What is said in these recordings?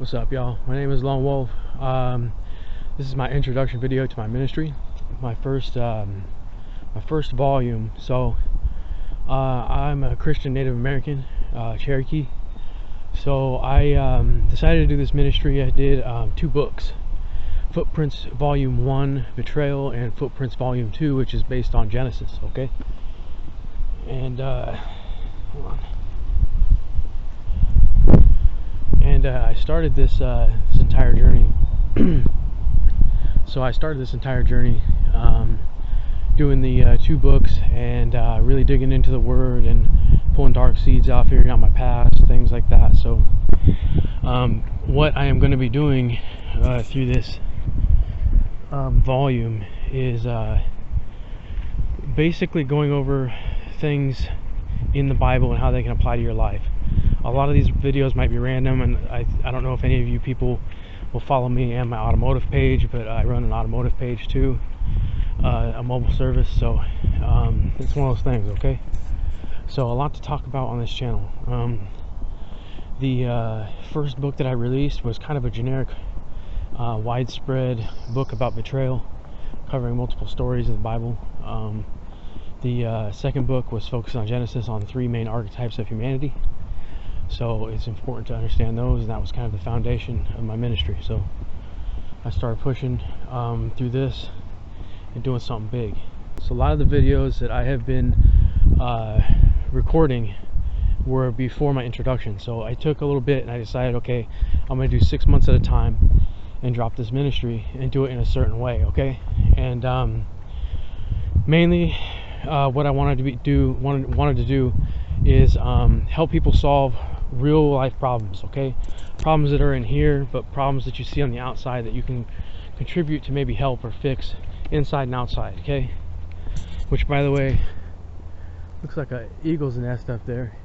What's up, y'all? My name is Lone Wolf. This is my introduction video to my ministry, my first volume. So I'm a Christian Native American, Cherokee. So I decided to do this ministry. I did 2 books: Footprints Volume 1, Betrayal, and Footprints Volume 2, which is based on Genesis. Okay, and hold on. And I started this entire journey. So I started this entire journey doing the 2 books and really digging into the Word and pulling dark seeds out, figuring out my past, things like that. So what I am going to be doing through this volume is basically going over things in the Bible and how they can apply to your life. A lot of these videos might be random, and I don't know if any of you people will follow me and my automotive page, but I run an automotive page too, a mobile service, so it's one of those things. Okay, so a lot to talk about on this channel. The first book that I released was kind of a generic, widespread book about betrayal, covering multiple stories of the Bible. The second book was focused on Genesis, on 3 main archetypes of humanity. So it's important to understand those, and that was kind of the foundation of my ministry. So I started pushing through this and doing something big. So a lot of the videos that I have been recording were before my introduction. So I took a little bit and I decided, okay, I'm going to do 6 months at a time and drop this ministry and do it in a certain way. Okay, and mainly what I wanted to do is help people solve real life problems. Okay, problems that are in here, but problems that you see on the outside that you can contribute to maybe help or fix inside and outside. Okay, which, by the way, looks like a eagle's nest up there.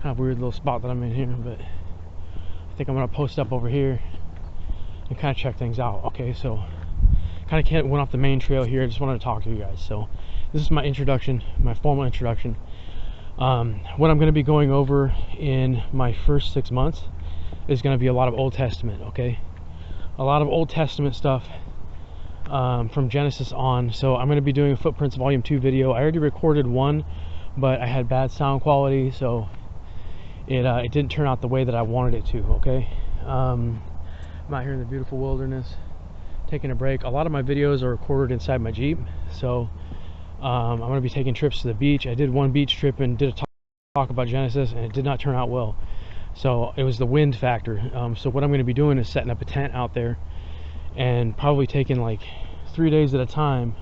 Kind of weird little spot that I'm in here, but I think I'm gonna post up over here and kind of check things out. Okay, so kind of went off the main trail here. I just wanted to talk to you guys. So this is my introduction, my formal introduction. What I'm going to be going over in my first 6 months is going to be a lot of Old Testament. Okay, a lot of Old Testament stuff from Genesis on. So I'm going to be doing a Footprints Volume 2 video. I already recorded one, but I had bad sound quality, so it didn't turn out the way that I wanted it to. Okay, I'm out here in the beautiful wilderness taking a break. A lot of my videos are recorded inside my Jeep, so I'm going to be taking trips to the beach. I did one beach trip and did a talk about Genesis, and it did not turn out well. So it was the wind factor. So what I'm going to be doing is setting up a tent out there and probably taking like 3 days at a time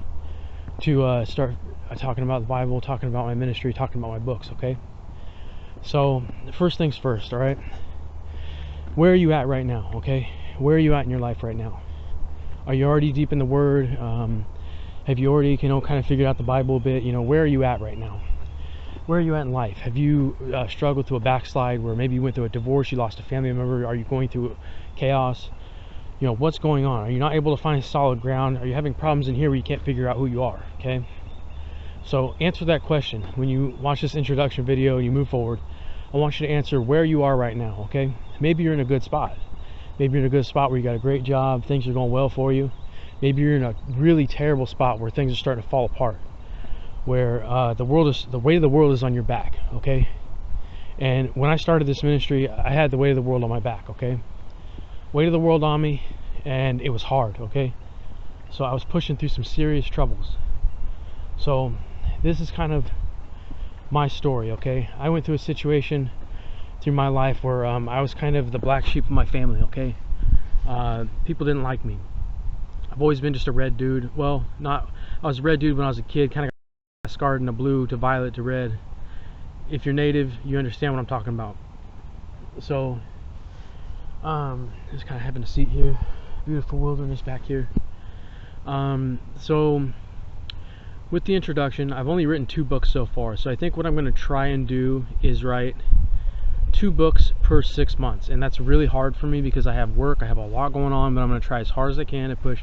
to start talking about the Bible, talking about my ministry, talking about my books. Okay, so first things first. All right, where are you at right now? Okay, where are you at in your life right now? Are you already deep in the Word? Have you already, kind of figured out the Bible a bit? Where are you at right now? Where are you at in life? Have you struggled through a backslide where maybe you went through a divorce, you lost a family member? Are you going through chaos? What's going on? Are you not able to find solid ground? Are you having problems in here where you can't figure out who you are? Okay, so answer that question when you watch this introduction video and you move forward. I want you to answer where you are right now. Okay, maybe you're in a good spot. Maybe you're in a good spot where you got a great job, things are going well for you. Maybe you're in a really terrible spot where things are starting to fall apart, where the weight of the world is on your back. Okay, and when I started this ministry, I had the weight of the world on my back. Okay, weight of the world on me, and it was hard. Okay, so I was pushing through some serious troubles. So this is kind of my story. Okay, I went through a situation through my life where I was kind of the black sheep of my family. Okay, people didn't like me. I've always been just a red dude. Well, I was a red dude when I was a kid, kind of got scarred in the blue to violet to red. If you're native, you understand what I'm talking about. So just kind of having a seat here, beautiful wilderness back here. So with the introduction, I've only written 2 books so far, so I think what I'm going to try and do is write 2 books per 6 months, and that's really hard for me because I have work, I have a lot going on, but I'm going to try as hard as I can to push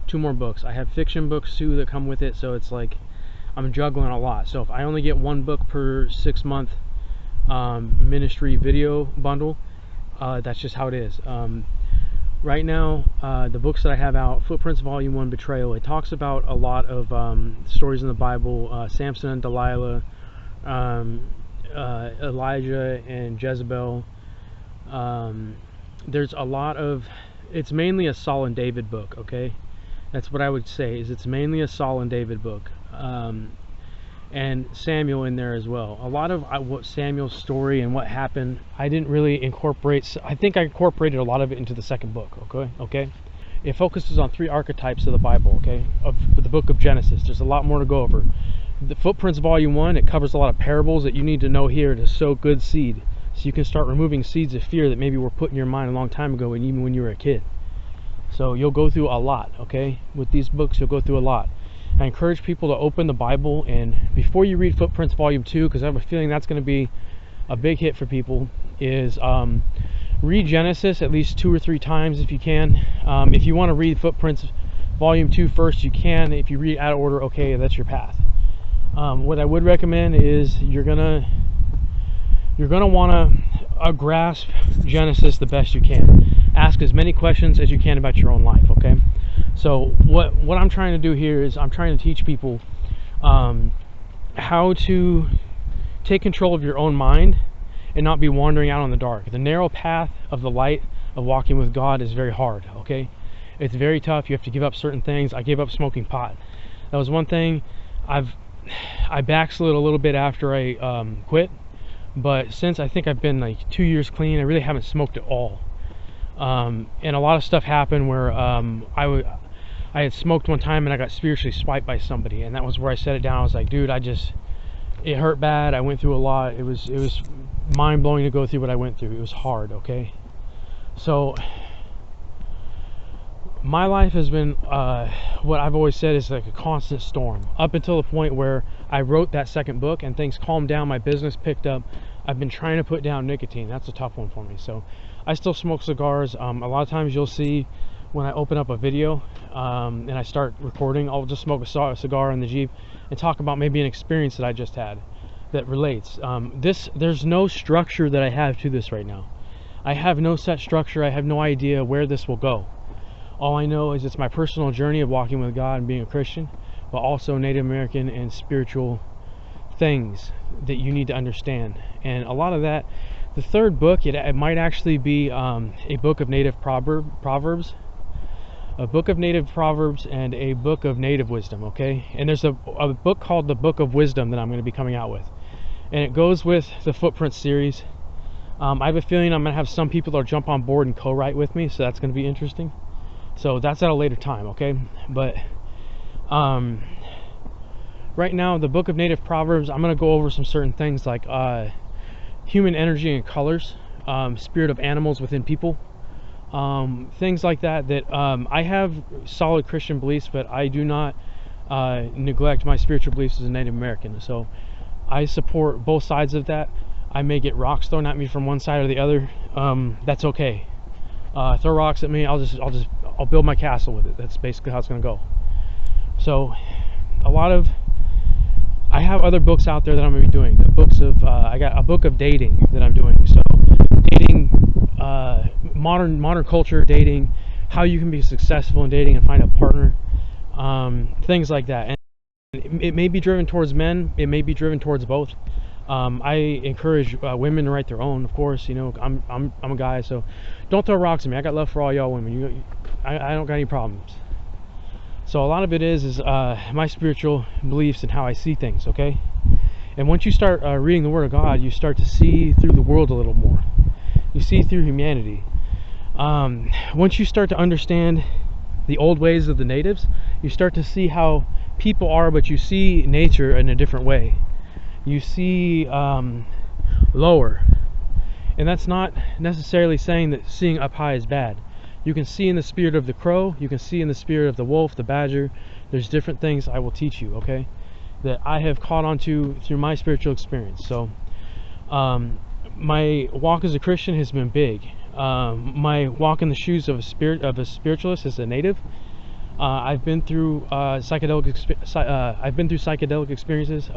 2 more books. I have fiction books too that come with it, so it's like I'm juggling a lot. So if I only get 1 book per 6 month ministry video bundle, That's just how it is. Right now, the books that I have out, Footprints Volume 1, Betrayal, it talks about a lot of stories in the Bible, Samson and Delilah, Elijah and Jezebel. There's a lot of, it's mainly a Saul and David book, okay? That's what I would say, is it's mainly a Saul and David book. And Samuel in there as well. A lot of what Samuel's story and what happened, I didn't really incorporate. I think I incorporated a lot of it into the second book. Okay. It focuses on 3 archetypes of the Bible. Okay, of the book of Genesis. There's a lot more to go over. The Footprints Volume 1, it covers a lot of parables that you need to know here to sow good seed, so you can start removing seeds of fear that maybe were put in your mind a long time ago, and even when you were a kid. So you'll go through a lot. Okay, with these books, you'll go through a lot. I encourage people to open the Bible, and before you read Footprints Volume 2, because I have a feeling that's going to be a big hit for people, is read Genesis at least 2 or 3 times if you can. If you want to read Footprints Volume 2 first, you can. If you read out of order, okay, that's your path. What I would recommend is you're gonna want to grasp Genesis the best you can. Ask as many questions as you can about your own life, okay? So what I'm trying to do here is I'm trying to teach people how to take control of your own mind and not be wandering out on the dark. The narrow path of the light of walking with God is very hard, okay? It's very tough. You have to give up certain things. I gave up smoking pot. That was one thing. I backslid a little bit after I quit, but since I think I've been like 2 years clean, I really haven't smoked at all. And a lot of stuff happened where I had smoked one time and I got spiritually swiped by somebody, and that was where I set it down. I was like, dude, it hurt bad. I went through a lot. It was mind-blowing to go through what I went through. It was hard, okay? So my life has been what I've always said is like a constant storm, up until the point where I wrote that second book and things calmed down. My business picked up. I've been trying to put down nicotine. That's a tough one for me. So I still smoke cigars. A lot of times you'll see when I open up a video and I start recording, I'll just smoke a cigar in the Jeep and talk about maybe an experience that I just had that relates. There's no structure that I have to this right now. I have no set structure. I have no idea where this will go. All I know is it's my personal journey of walking with God and being a Christian, but also Native American and spiritual things that you need to understand. And a lot of that, the third book, it might actually be a book of native proverbs, a book of native proverbs, and a book of native wisdom, okay? And there's a book called the Book of Wisdom that I'm going to be coming out with, and it goes with the Footprints series. I have a feeling I'm going to have some people that'll jump on board and co-write with me, so that's going to be interesting. So that's at a later time, okay? But right now, the Book of Native Proverbs, I'm going to go over some certain things like human energy and colors, spirit of animals within people, things like that. I have solid Christian beliefs, but I do not neglect my spiritual beliefs as a Native American. So I support both sides of that. I may get rocks thrown at me from one side or the other. That's okay. Throw rocks at me. I'll build my castle with it. That's basically how it's going to go. So I have other books out there that I'm going to be doing. The books of I got a book of dating that I'm doing. So dating, modern culture, dating, how you can be successful in dating and find a partner, things like that. And it may be driven towards men. It may be driven towards both. I encourage women to write their own, of course. You know, I'm a guy, so don't throw rocks at me. I got love for all y'all women. I don't got any problems. So a lot of it is my spiritual beliefs and how I see things, okay? And once you start reading the Word of God, you start to see through the world a little more. You see through humanity. Once you start to understand the old ways of the natives, you start to see how people are, but you see nature in a different way. You see lower. And that's not necessarily saying that seeing up high is bad. You can see in the spirit of the crow, you can see in the spirit of the wolf, the badger. There's different things I will teach you, okay, that I have caught on to through my spiritual experience. So my walk as a Christian has been big. My walk in the shoes of a spiritualist as a native. I've been through psychedelic experiences.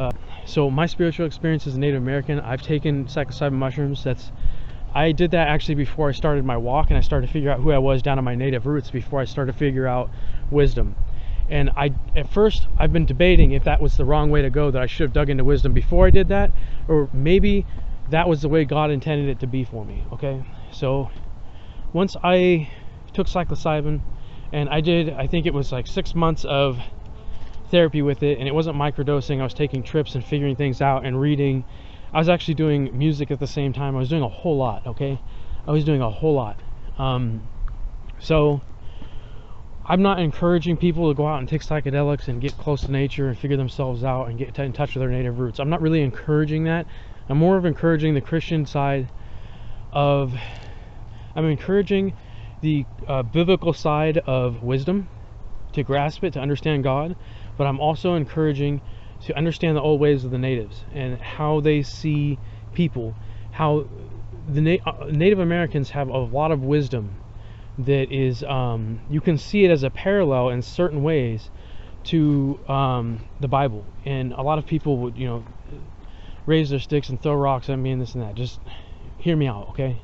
So my spiritual experience as a Native American, I've taken psilocybin mushrooms. That's I did that actually before I started my walk, and I started to figure out who I was down to my native roots before I started to figure out wisdom. And at first I've been debating if that was the wrong way to go, that I should have dug into wisdom before I did that, or maybe that was the way God intended it to be for me. Okay, so once I took psilocybin, and I think it was like 6 months of therapy with it, and it wasn't microdosing. I was taking trips and figuring things out and reading. I was actually doing music at the same time. I was doing a whole lot. Okay, I was doing a whole lot. So I'm not encouraging people to go out and take psychedelics and get close to nature and figure themselves out and get in touch with their native roots. I'm not really encouraging that. I'm more of encouraging the Christian side of, I'm encouraging the biblical side of wisdom, to grasp it, to understand God, but I'm also encouraging to understand the old ways of the natives and how they see people, how the Native Americans have a lot of wisdom that is, you can see it as a parallel in certain ways to the Bible. And a lot of people would, you know, raise their sticks and throw rocks at me and this and that. Just hear me out, okay?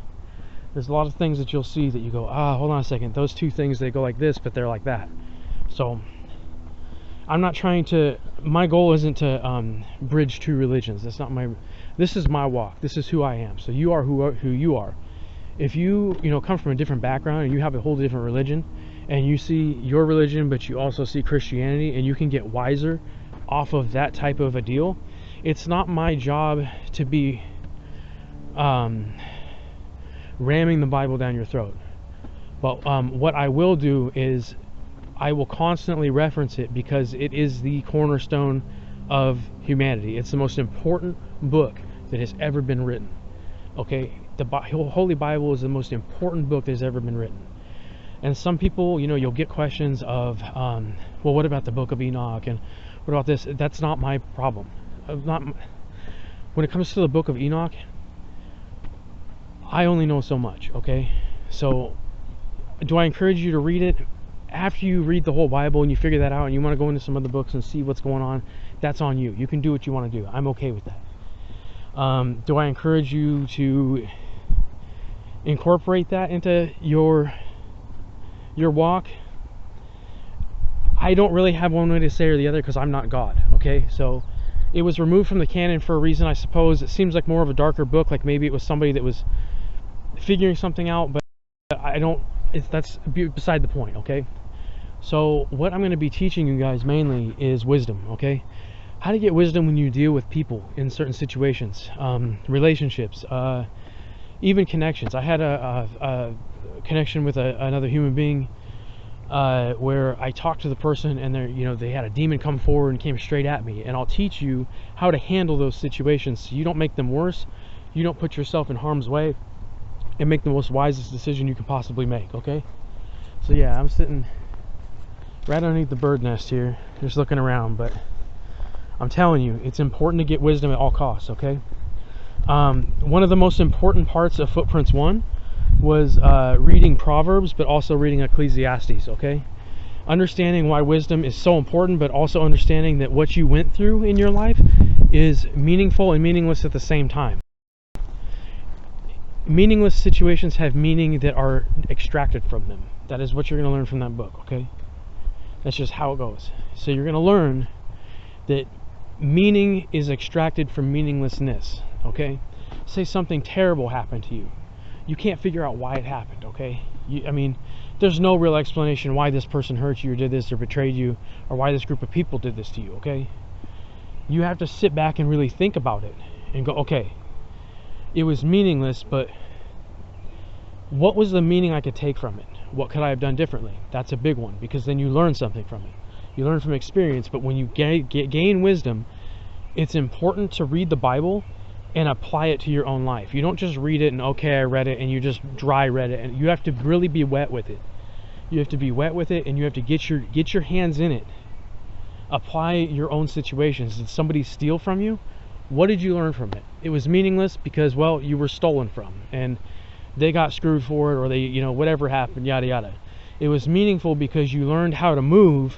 There's a lot of things that you'll see that you go, hold on a second, those two things, they go like this, but they're like that. So I'm not trying to, my goal isn't to bridge two religions. That's not my, this is my walk. This is who I am. So you are who you are. If you come from a different background and you have a whole different religion, and you see your religion but you also see Christianity, and you can get wiser off of that type of a deal, it's not my job to be ramming the Bible down your throat. But what I will do is I will constantly reference it, because it is the cornerstone of humanity. It's the most important book that has ever been written. Okay, the Holy Bible is the most important book that has ever been written. And some people, you'll get questions of, well, what about the Book of Enoch, and what about this? That's not my problem. When it comes to the Book of Enoch, I only know so much. Okay, so do I encourage you to read it? After you read the whole Bible and you figure that out, and you want to go into some other books and see what's going on, that's on you. You can do what you want to do. I'm okay with that. Do I encourage you to incorporate that into your walk? I don't really have one way to say or the other, because I'm not God. Okay, so it was removed from the canon for a reason, I suppose. It seems like more of a darker book, like maybe it was somebody that was figuring something out, but I don't, that's beside the point. Okay, so what I'm going to be teaching you guys mainly is wisdom. Okay, how to get wisdom when you deal with people in certain situations, relationships, even connections. I had a connection with another human being where I talked to the person, and they had a demon come forward and came straight at me. And I'll teach you how to handle those situations so you don't make them worse, you don't put yourself in harm's way, and make the most wisest decision you can possibly make. Okay, so yeah, I'm sitting right underneath the bird nest here, just looking around, but I'm telling you, it's important to get wisdom at all costs. Okay, one of the most important parts of Footprints 1 was reading Proverbs, but also reading Ecclesiastes. Okay, understanding why wisdom is so important, but also understanding that what you went through in your life is meaningful and meaningless at the same time. Meaningless situations have meaning that are extracted from them. That is what you're going to learn from that book. Okay, that's just how it goes. So you're going to learn that meaning is extracted from meaninglessness. Okay, say something terrible happened to you, you can't figure out why it happened. Okay, I mean, there's no real explanation why this person hurt you or did this or betrayed you, or why this group of people did this to you. Okay, you have to sit back and really think about it and go, okay, it was meaningless, but what was the meaning I could take from it? What could I have done differently? That's a big one, because then you learn something from it. You learn from experience. But when you gain wisdom, it's important to read the Bible and apply it to your own life. You don't just read it and, okay, I read it, and you just dry read it. And you have to really be wet with it. You have to be wet with it, and you have to get your hands in it. Apply your own situations. Did somebody steal from you? What did you learn from it? It was meaningless because, well, you were stolen from, and they got screwed for it, or they, whatever happened, yada yada. It was meaningful because you learned how to move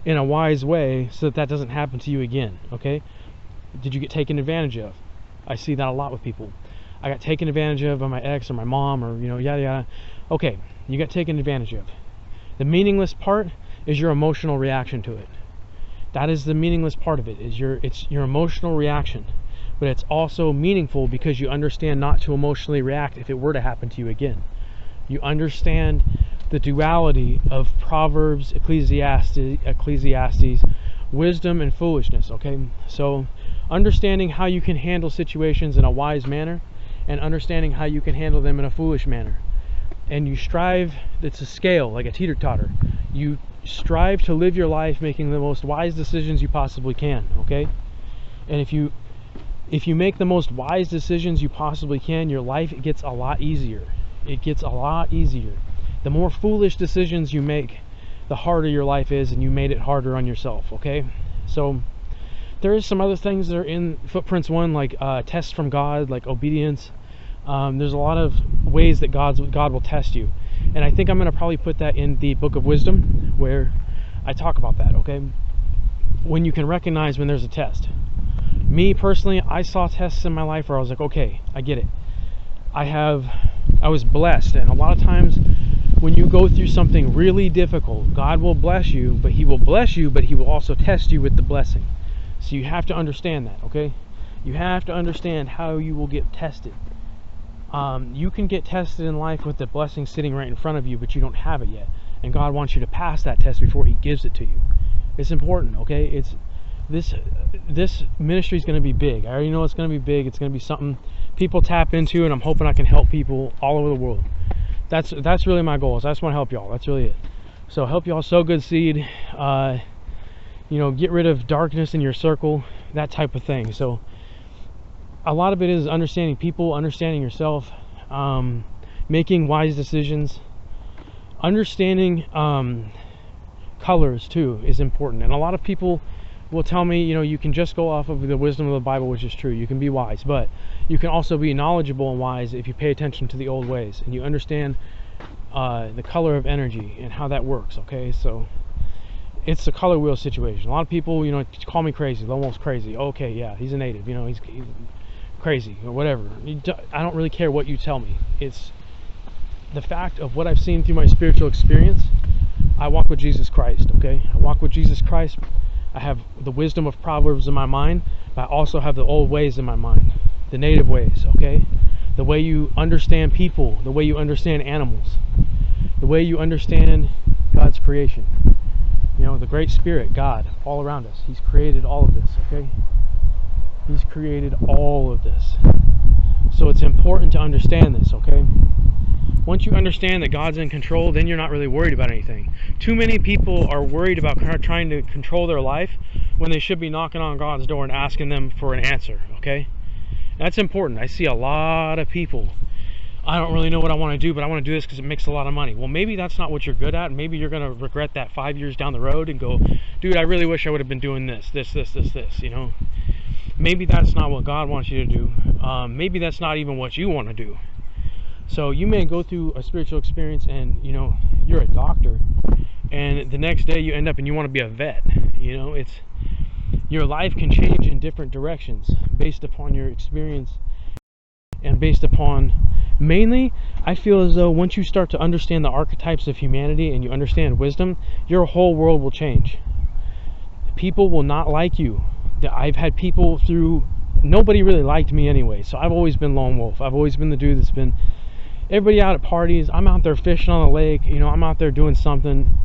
in a wise way so that doesn't happen to you again. Okay, did you get taken advantage of? I see that a lot with people. I got taken advantage of by my ex or my mom, or yada yada. Okay, you got taken advantage of. The meaningless part is your emotional reaction to it. That is the meaningless part of it, is it's your emotional reaction. But it's also meaningful because you understand not to emotionally react if it were to happen to you again. You understand the duality of Proverbs, Ecclesiastes, wisdom and foolishness, okay? So understanding how you can handle situations in a wise manner and understanding how you can handle them in a foolish manner. And you strive, it's a scale, like a teeter-totter. You strive to live your life making the most wise decisions you possibly can, okay? And if you make the most wise decisions you possibly can, your life gets a lot easier. It gets a lot easier. The more foolish decisions you make, the harder your life is, and you made it harder on yourself, okay? So there is some other things that are in Footprints 1, like tests from God, like obedience. There's a lot of ways that God will test you. And I think I'm going to probably put that in the Book of Wisdom, where I talk about that, okay? When you can recognize when there's a test. Me personally, I saw tests in my life where I was like, okay, I get it. I was blessed, and a lot of times when you go through something really difficult, God will bless you, but He will bless you, but He will also test you with the blessing. So you have to understand that, okay? You have to understand how you will get tested. You can get tested in life with the blessing sitting right in front of you, but you don't have it yet. And God wants you to pass that test before He gives it to you. It's important, okay? This ministry is going to be big. I already know it's going to be big. It's going to be something people tap into, and I'm hoping I can help people all over the world. That's really my goal. I just want to help y'all. That's really it. So help y'all sow good seed. Get rid of darkness in your circle, that type of thing. So a lot of it is understanding people, understanding yourself, making wise decisions. Understanding colors too is important. And a lot of people will tell me, you can just go off of the wisdom of the Bible, which is true. You can be wise, but you can also be knowledgeable and wise if you pay attention to the old ways and you understand the color of energy and how that works, okay? So it's a color wheel situation. A lot of people, call me crazy, almost crazy. Okay, yeah, he's a native, he's crazy or whatever. I don't really care what you tell me. It's the fact of what I've seen through my spiritual experience. I walk with Jesus Christ, okay? I walk with Jesus Christ. I have the wisdom of Proverbs in my mind, but I also have the old ways in my mind, the native ways, okay? The way you understand people, the way you understand animals, the way you understand God's creation. The Great Spirit, God, all around us. He's created all of this, okay? He's created all of this. So it's important to understand this, okay? Once you understand that God's in control, then you're not really worried about anything. Too many people are worried about trying to control their life when they should be knocking on God's door and asking them for an answer, okay? That's important. I see a lot of people, I don't really know what I want to do, but I want to do this because it makes a lot of money. Well, maybe that's not what you're good at. Maybe you're going to regret that 5 years down the road and go, dude, I really wish I would have been doing this, Maybe that's not what God wants you to do. Maybe that's not even what you want to do. So you may go through a spiritual experience and, you're a doctor, and the next day you end up and you want to be a vet. Your life can change in different directions based upon your experience and based upon, mainly, I feel as though once you start to understand the archetypes of humanity and you understand wisdom, your whole world will change. People will not like you. I've had people nobody really liked me anyway, so I've always been lone wolf. I've always been the dude that's been everybody out at parties. I'm out there fishing on the lake, I'm out there doing something,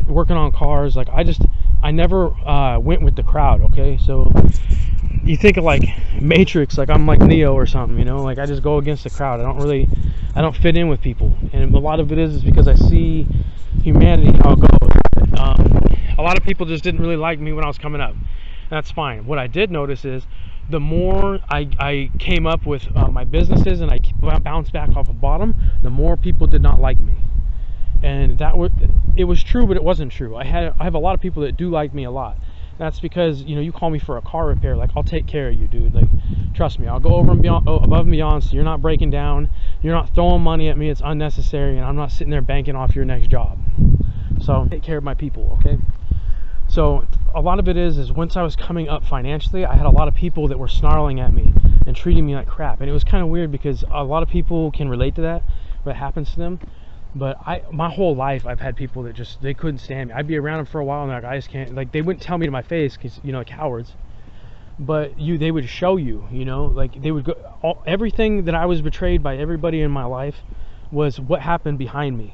working on cars. Like I never went with the crowd, okay? So you think of like Matrix, like I'm like Neo or something, like I just go against the crowd. I don't fit in with people, and a lot of it is because I see humanity, how it goes. A lot of people just didn't really like me when I was coming up. That's fine. What I did notice is the more I came up with my businesses and I bounced back off the bottom, the more people did not like me. And it was true, but it wasn't true. I have a lot of people that do like me a lot. That's because you call me for a car repair, like I'll take care of you, dude. Like trust me, I'll go over and beyond, above and beyond, so you're not breaking down, you're not throwing money at me, it's unnecessary, and I'm not sitting there banking off your next job. So take care of my people, okay? So a lot of it is once I was coming up financially, I had a lot of people that were snarling at me and treating me like crap. And it was kind of weird because a lot of people can relate to that, what happens to them. But my whole life I've had people that just, they couldn't stand me. I'd be around them for a while and they're like, I just can't, like, they wouldn't tell me to my face because, you know, cowards. But they would show you, you know, like they would go, everything that I was betrayed by everybody in my life was what happened behind me.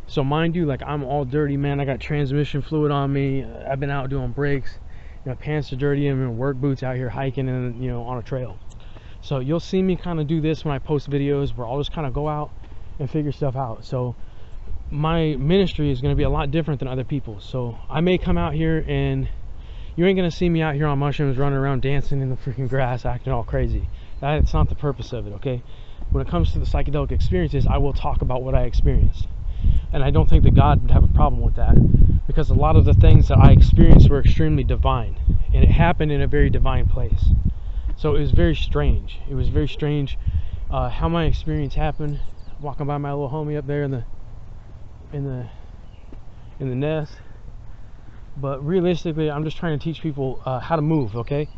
So mind you, like, I'm all dirty, man. I got transmission fluid on me. I've been out doing brakes. You know, pants are dirty. I'm in work boots out here hiking and, you know, on a trail. So you'll see me kind of do this when I post videos where I'll just kind of go out and figure stuff out. So my ministry is going to be a lot different than other people's. So I may come out here and you ain't gonna see me out here on mushrooms running around dancing in the freaking grass acting all crazy. That's not the purpose of it, okay? When it comes to the psychedelic experiences, I will talk about what I experienced. And I don't think that God would have a problem with that, because a lot of the things that I experienced were extremely divine, and it happened in a very divine place. So it was very strange. It was very strange how my experience happened. Walking by my little homie up there in the nest. But realistically, I'm just trying to teach people how to move, okay?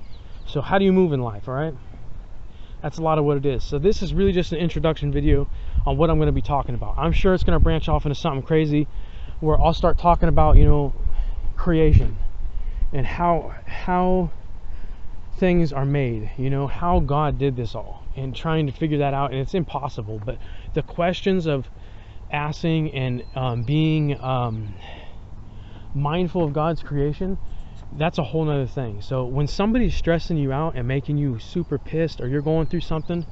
So how do you move in life, all right? That's a lot of what it is. So this is really just an introduction video on what I'm going to be talking about. I'm sure it's going to branch off into something crazy where I'll start talking about, you know, creation and how things are made, you know, how God did this all, and trying to figure that out. And it's impossible, but the questions of asking and being mindful of God's creation, that's a whole nother thing. So when somebody's stressing you out and making you super pissed, or you're going through something,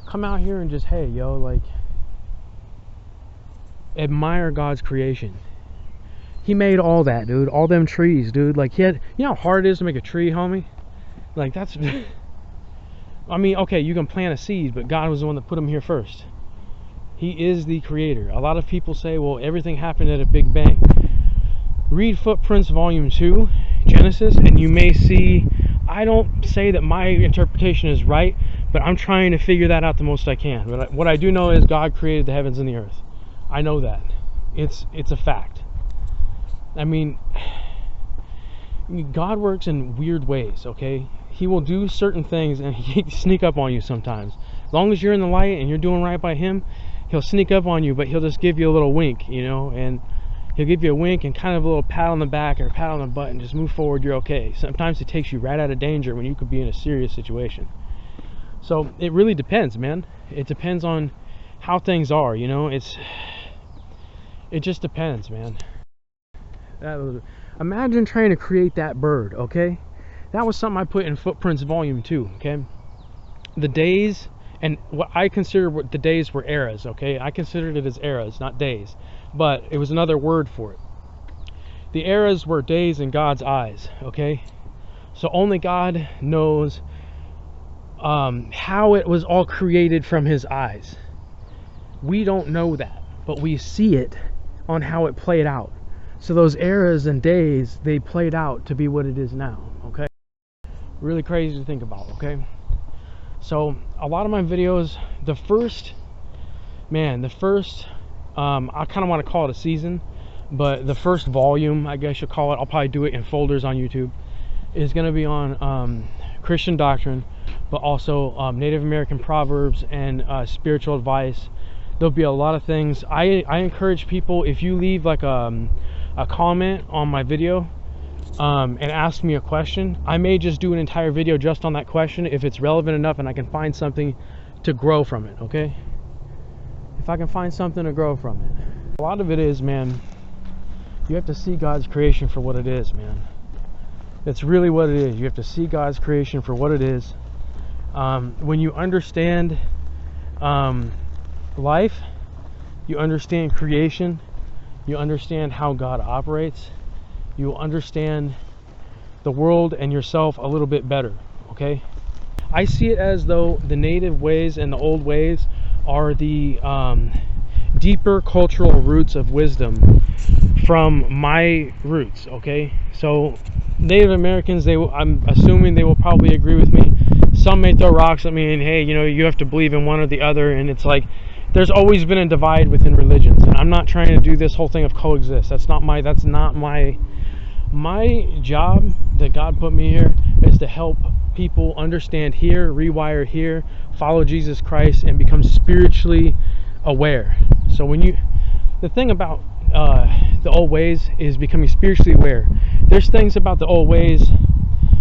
come out here and just, hey, yo, like, admire God's creation. He made all that, dude. All them trees, dude. Like, he had, you know how hard it is to make a tree, homie? Like, that's I mean, okay, you can plant a seed, but God was the one that put them here first. He is the creator. A lot of people say, well, everything happened at a big bang. Read Footprints Volume 2, Genesis, and you may see, I don't say that my interpretation is right, but I'm trying to figure that out the most I can. But what I do know is God created the heavens and the earth. I know that. It's a fact. I mean, God works in weird ways, okay? He will do certain things and he can sneak up on you sometimes. As long as you're in the light and you're doing right by him, he'll sneak up on you, but he'll just give you a little wink, you know, and he'll give you a wink and kind of a little pat on the back or a pat on the butt and just move forward, you're okay. Sometimes it takes you right out of danger when you could be in a serious situation. So it really depends, man. It depends on how things are, you know. It just depends, man. Imagine trying to create that bird, okay? That was something I put in Footprints Volume 2, okay? The days, and what I consider what the days were eras, okay? I considered it as eras, not days. But it was another word for it. The eras were days in God's eyes, okay? So only God knows how it was all created from his eyes. We don't know that, but we see it on how it played out. So those eras and days, they played out to be what it is now, okay? Really crazy to think about, okay? So a lot of my videos, the first I kind of want to call it a season, but the first volume, I guess you'll call it, I'll probably do it in folders on YouTube, is going to be on Christian doctrine, but also Native American proverbs and spiritual advice. There'll be a lot of things. I encourage people, if you leave like a comment on my video and ask me a question, I may just do an entire video just on that question if it's relevant enough and I can find something to grow from it, okay? If I can find something to grow from it. A lot of it is, man, you have to see God's creation for what it is, man. It's really what it is. You have to see God's creation for what it is. When you understand life, you understand creation, you understand how God operates, you will understand the world and yourself a little bit better, okay? I see it as though the native ways and the old ways are the deeper cultural roots of wisdom from my roots, okay? So Native Americans, I'm assuming they will probably agree with me. Some may throw rocks at me and, hey, you know, you have to believe in one or the other, and it's like there's always been a divide within religions, and I'm not trying to do this whole thing of coexist. That's not my My job that God put me here is to help people understand here, rewire here, follow Jesus Christ, and become spiritually aware. So the thing about the old ways is becoming spiritually aware. There's things about the old ways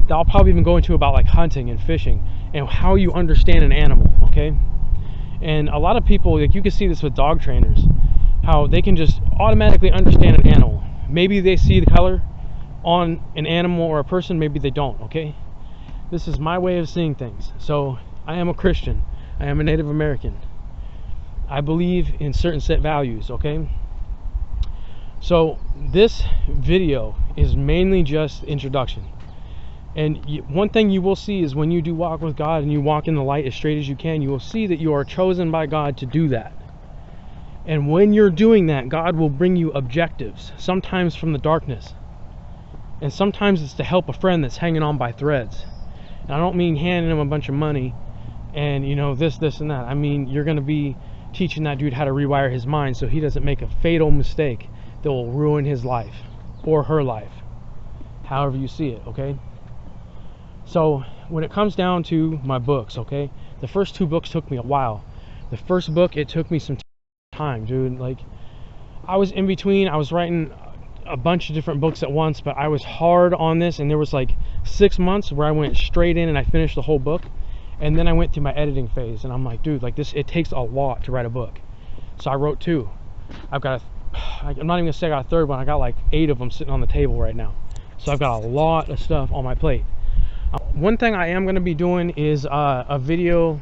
that I'll probably even go into about like hunting and fishing and how you understand an animal, okay? And a lot of people, like you can see this with dog trainers, how they can just automatically understand an animal. Maybe they see the color on an animal or a person, maybe they don't, okay? This is my way of seeing things. So I am a Christian. I am a Native American. I believe in certain set values, okay? So this video is mainly just introduction. And one thing you will see is when you do walk with God and you walk in the light as straight as you can, you will see that you are chosen by God to do that. And when you're doing that, God will bring you objectives, sometimes from the darkness. And sometimes it's to help a friend that's hanging on by threads. And I don't mean handing him a bunch of money and, you know, this, and that. I mean, you're going to be teaching that dude how to rewire his mind so he doesn't make a fatal mistake that will ruin his life or her life, however you see it, okay? So when it comes down to my books, okay, the first 2 books took me a while. The first book, it took me some time, dude. Like, I was in between. I was writing a bunch of different books at once, but I was hard on this, and there was like 6 months where I went straight in and I finished the whole book. And then I went through my editing phase, and I'm like, dude, like this, it takes a lot to write a book. So I wrote 2. I'm not even gonna say I got a third one. I got like 8 of them sitting on the table right now. So I've got a lot of stuff on my plate. One thing I am going to be doing is a video,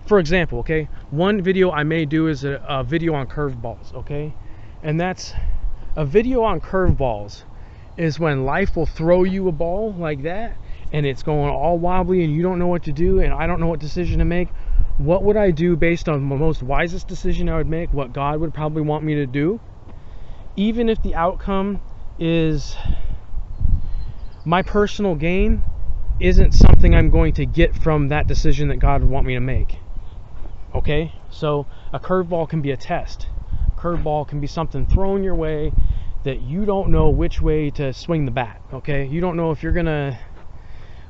for example, okay? One video I may do is a video on curveballs, okay? And that's a video on curveballs is when life will throw you a ball like that and it's going all wobbly and you don't know what to do and I don't know what decision to make. What would I do based on the most wisest decision I would make, what God would probably want me to do, even if the outcome is my personal gain isn't something I'm going to get from that decision that God would want me to make. Okay? So a curveball can be a test. A curveball can be something thrown your way that you don't know which way to swing the bat. Okay? You don't know if you're gonna,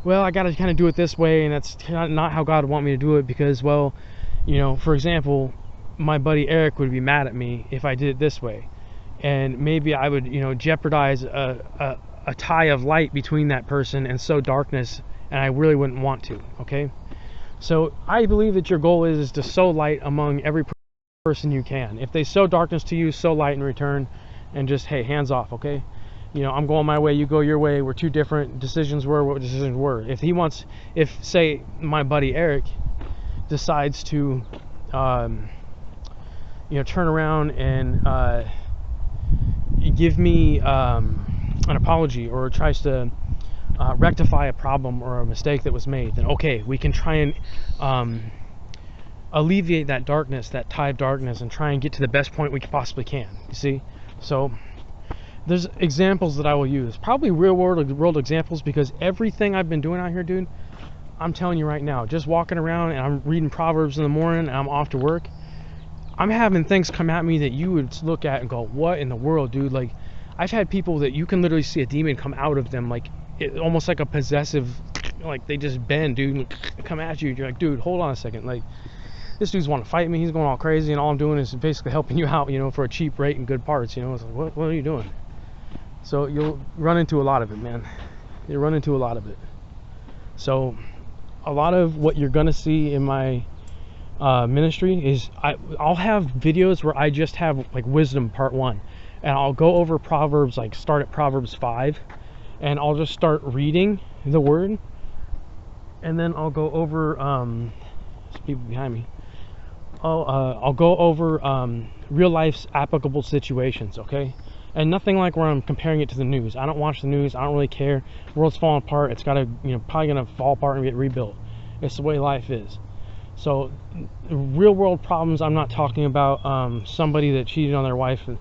well, I gotta kind of do it this way, and that's not how God would want me to do it because, well, you know, for example, my buddy Eric would be mad at me if I did it this way. And maybe I would, you know, jeopardize a tie of light between that person and sow darkness, and I really wouldn't want to, okay? So I believe that your goal is to sow light among every person you can. If they sow darkness to you, sow light in return, and just, hey, hands off, okay? You know, I'm going my way, you go your way. We're 2 different decisions what decisions were. If say my buddy Eric decides to you know, turn around and give me an apology or tries to rectify a problem or a mistake that was made, then okay, we can try and alleviate that darkness, that tie of darkness, and try and get to the best point we possibly can. You see? So there's examples that I will use, probably real world examples, because everything I've been doing out here, dude, I'm telling you right now, just walking around and I'm reading Proverbs in the morning and I'm off to work, I'm having things come at me that you would look at and go, what in the world, dude? Like, I've had people that you can literally see a demon come out of them, like almost like a possessive, like they just bend, dude, and come at you. You're like, dude, hold on a second. Like, this dude's want to fight me. He's going all crazy, and all I'm doing is basically helping you out, you know, for a cheap rate and good parts. You know, it's like, what are you doing? So you'll run into a lot of it, man. You run into a lot of it. So a lot of what you're gonna see in my ministry is I'll have videos where I just have like wisdom part 1, and I'll go over Proverbs, like start at Proverbs 5, and I'll just start reading the word, and then I'll go over there's people behind me. I'll go over real life's applicable situations, okay? And nothing like where I'm comparing it to the news. I don't watch the news. I don't really care. The world's falling apart. It's gotta, you know, probably gonna fall apart and get rebuilt. It's the way life is. So real world problems, I'm not talking about somebody that cheated on their wife and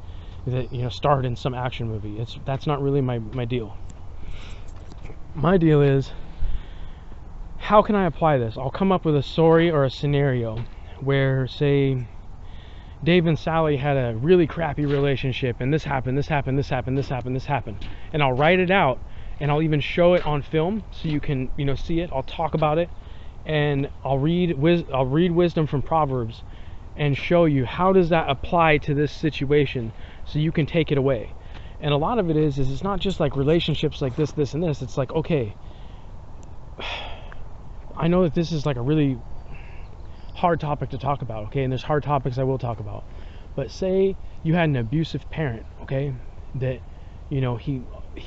that, you know, starred in some action movie. That's not really my deal. My deal is, how can I apply this? I'll come up with a story or a scenario where, say, Dave and Sally had a really crappy relationship, and this happened, this happened, this happened, this happened, this happened. And I'll write it out, and I'll even show it on film so you can, you know, see it. I'll talk about it, and I'll read wisdom from Proverbs and show you how does that apply to this situation so you can take it away. And a lot of it is it's not just like relationships like this, this, and this. It's like, okay, I know that this is like a really hard topic to talk about, okay? And there's hard topics I will talk about. But say you had an abusive parent, okay? That, you know, he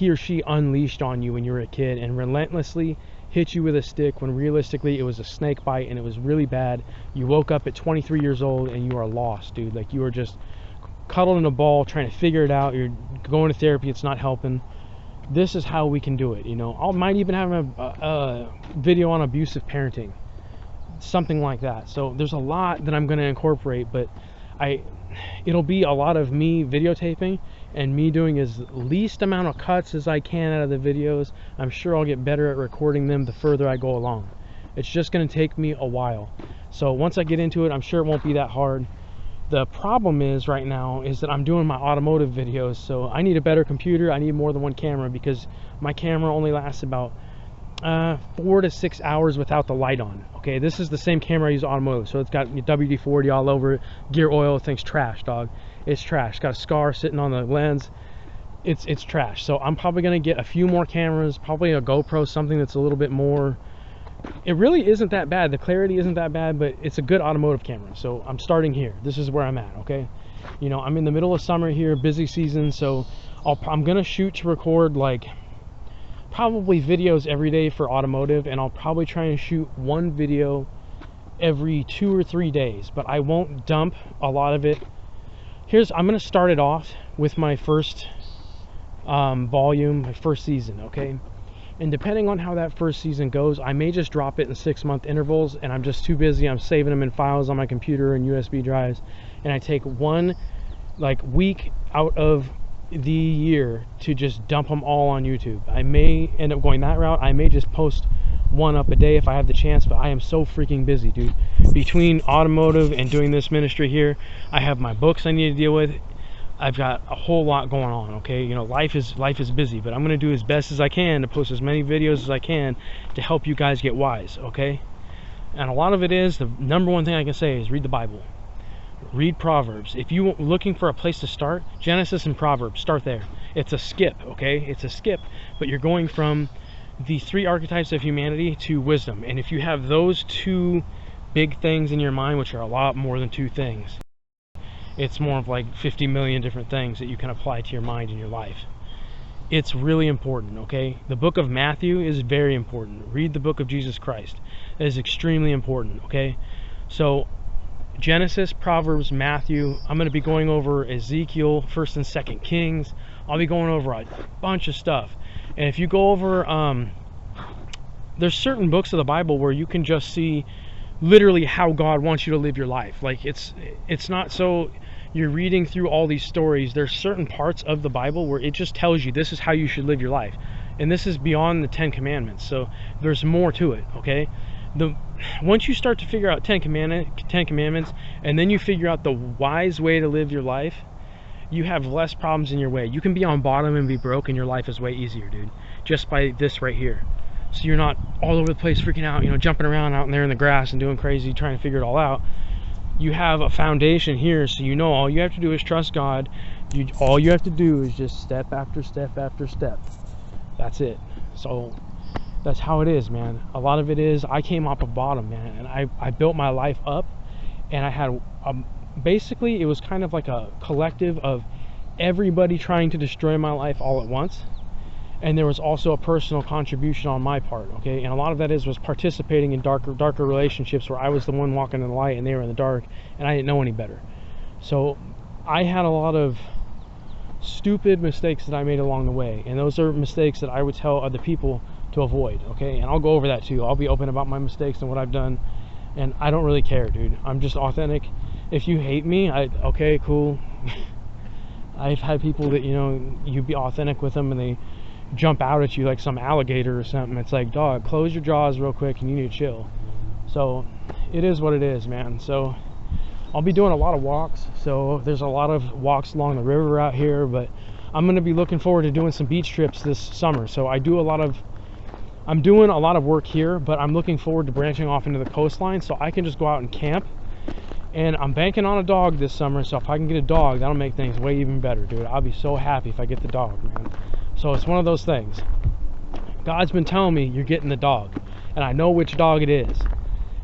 or she unleashed on you when you were a kid and relentlessly hit you with a stick when realistically it was a snake bite and it was really bad. You woke up at 23 years old and you are lost, dude. Like, you are just cuddled in a ball trying to figure it out. You're going to therapy, it's not helping. This is how we can do it, you know. I might even have a video on abusive parenting, something like that. So there's a lot that I'm going to incorporate, but it'll be a lot of me videotaping and me doing as least amount of cuts as I can out of the videos. I'm sure I'll get better at recording them the further I go along. It's just going to take me a while. So once I get into it, I'm sure it won't be that hard. The problem is right now is that I'm doing my automotive videos, so I need a better computer. I need more than one camera because my camera only lasts about 4 to 6 hours without the light on. Okay, this is the same camera I use automotive, so it's got WD-40 all over it, gear oil. Thing's trash, dog. It's trash. Got a scar sitting on the lens. It's trash. So I'm probably gonna get a few more cameras, probably a GoPro, something that's a little bit more. It really isn't that bad. The clarity isn't that bad, but it's a good automotive camera. So I'm starting here. This is where I'm at, okay? You know, I'm in the middle of summer here, busy season, so I'm gonna shoot to record like probably videos every day for automotive, and I'll probably try and shoot one video every 2 or 3 days, but I won't dump a lot of it. I'm gonna start it off with my first volume, my first season, okay? And depending on how that first season goes, I may just drop it in 6-month intervals, and I'm just too busy. I'm saving them in files on my computer and USB drives, and I take one like week out of the year to just dump them all on YouTube. I may end up going that route. I may just post one up a day if I have the chance, but I am so freaking busy, dude. Between automotive and doing this ministry here, I have my books I need to deal with. I've got a whole lot going on, okay? You know, life is busy, but I'm going to do as best as I can to post as many videos as I can to help you guys get wise, okay? And a lot of it is, the number one thing I can say is read the Bible. Read Proverbs. If you're looking for a place to start, Genesis and Proverbs, start there. It's a skip, okay? It's a skip, but you're going from the 3 archetypes of humanity to wisdom. And if you have those 2 big things in your mind, which are a lot more than 2 things, it's more of like 50 million different things that you can apply to your mind in your life. It's really important, okay? The book of Matthew is very important. Read the book of Jesus Christ. It is extremely important, okay? So Genesis, Proverbs, Matthew. I'm going to be going over Ezekiel, 1st and 2nd Kings. I'll be going over a bunch of stuff. And if you go over, there's certain books of the Bible where you can just see literally how God wants you to live your life. Like, it's not so you're reading through all these stories. There's certain parts of the Bible where it just tells you this is how you should live your life. And this is beyond the 10 commandments. So there's more to it, okay? Once you start to figure out 10 commandments, and then you figure out the wise way to live your life, you have less problems in your way. You can be on bottom and be broke, and your life is way easier, dude, just by this right here. So you're not all over the place freaking out, you know, jumping around out there in the grass and doing crazy, trying to figure it all out. You have a foundation here, so you know all you have to do is trust God. All you have to do is just step after step after step. That's it. So that's how it is, man. A lot of it is I came off the bottom, man, and I built my life up, and I had basically it was kind of like a collective of everybody trying to destroy my life all at once. And there was also a personal contribution on my part, okay? And a lot of that was participating in darker relationships where I was the one walking in the light and they were in the dark, and I didn't know any better. So I had a lot of stupid mistakes that I made along the way, and those are mistakes that I would tell other people to avoid, okay? And I'll go over that too. I'll be open about my mistakes and what I've done, and I don't really care, dude. I'm just authentic. If you hate me, okay, cool. I've had people that, you know, you be authentic with them and they jump out at you like some alligator or something. It's like, dog, close your jaws real quick and you need to chill. So it is what it is, man. So I'll be doing a lot of walks. So there's a lot of walks along the river out here, but I'm going to be looking forward to doing some beach trips this summer. So I'm doing a lot of work here, but I'm looking forward to branching off into the coastline so I can just go out and camp. And I'm banking on a dog this summer, so if I can get a dog, that'll make things way even better, dude. I'll be so happy if I get the dog, man. So it's one of those things. God's been telling me you're getting the dog, and I know which dog it is.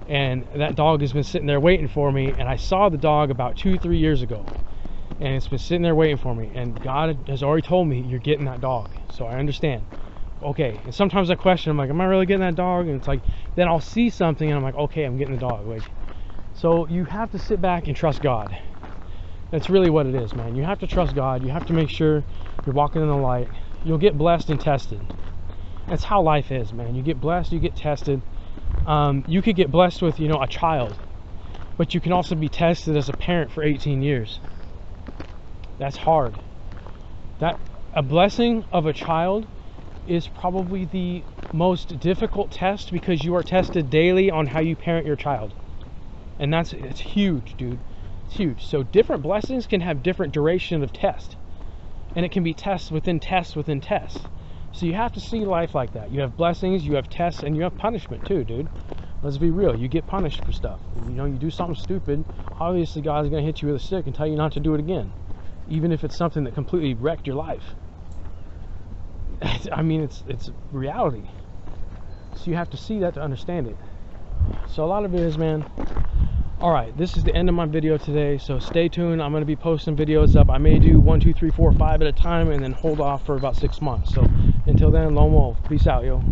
And that dog has been sitting there waiting for me, and I saw the dog about 2-3 years ago, and it's been sitting there waiting for me, and God has already told me you're getting that dog. So I understand. Okay, and sometimes I question, I'm like, am I really getting that dog? And it's like, then I'll see something and I'm like, okay, I'm getting the dog. Like, so you have to sit back and trust God. That's really what it is, man. You have to trust God. You have to make sure you're walking in the light. You'll get blessed and tested. That's how life is, man. You get blessed, you get tested. You could get blessed with, you know, a child, but you can also be tested as a parent for 18 years. That's hard. That a blessing of a child is probably the most difficult test, because you are tested daily on how you parent your child. And it's huge, dude. It's huge. So different blessings can have different duration of test, and it can be tests within tests within tests. So you have to see life like that. You have blessings, you have tests, and you have punishment too, dude. Let's be real. You get punished for stuff. You know, you do something stupid, obviously God's gonna hit you with a stick and tell you not to do it again, even if it's something that completely wrecked your life. I mean, it's reality. So you have to see that to understand it. So a lot of it is, man. All right, this is the end of my video today, so stay tuned. I'm going to be posting videos up. I may do 1, 2, 3, 4, 5 at a time, and then hold off for about 6 months. So until then, lone wolf. Peace out, yo.